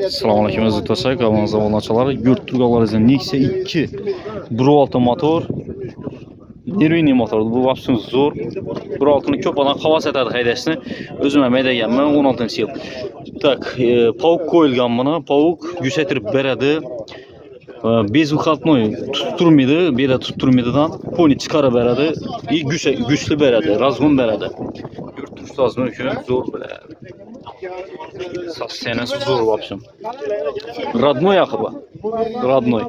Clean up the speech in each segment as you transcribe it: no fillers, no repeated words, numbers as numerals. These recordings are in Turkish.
Assalomu alaykum aziz do'stlar, kanalımıza obunachilar. Yurt turgallarizm Nexia 2 1.6 motor. Nervini motor. Bu vaqtim zo'r. 1.6'ni ko'p odam havas etadi haydashni. O'zim ham haydaganman 16-yil. Tak, pavuk qo'yilgan buni. Pavuk yusaytirib beradi. Bez uxatnoy tutturmaydi, bera tutturmaydidan poni chiqarib beradi. Güçlü beradi, razgon beradi. Yurt turistlarimiz uchun zo'r bo'ladi. Sostenasi zo'r vaqtim. Родной axı. Родной.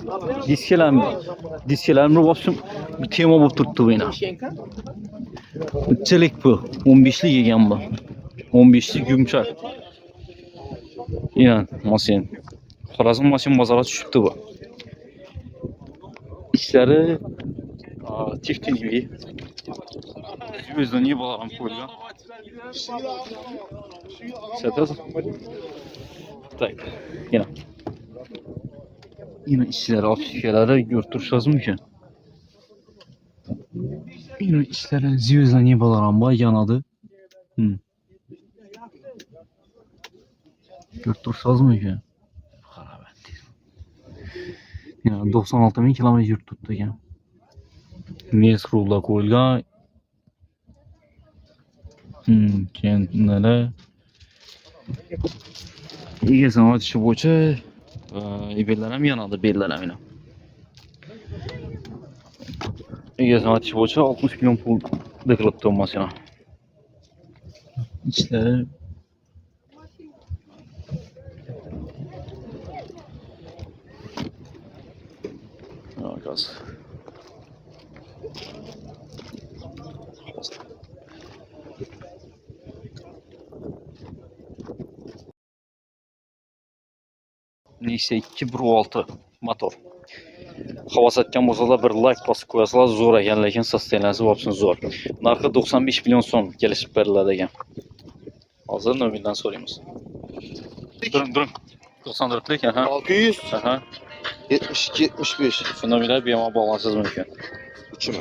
Diskelerim vaqtim bir tema bo'lib turibdi bu yana. Bichalik bu. 15lik ekan bu. 15lik yumshoq. Yana masin. Xorazm masin bozorga tushibdi bu. İşleri tiftinli. Yüzde niye bağlam koyuyor? Satız. Tak. Yine işleri afişeleri götürüşüz mü ki? Yine işleri yüzde niye bağlam bay yanadı. Götürüşüz mü ki? Yani 96.000 kilometre yurt tuttu ya. Nes rulda koyulgan. Kendilere egasini aytishi bo'yicha bellarim ham yonadi, bellarim yana. Egasini aytishi bo'yicha 60 million pul dekilibdi masina. İçleri gaz. Nexia 2 1.6 motor. Havas etgan bo'lsalar bir like bosib qo'yasizlar, zo'r ekan, lekin sostenasi vobsin zo'r. Narxi 95 million so'm kelishib beriladi ekan. Hozir nomindan so'raymiz. During. 94lik, aha. 600. Aha. 72 75. Shunda bilan bemalol bog'lanishingiz mumkin. Uçma.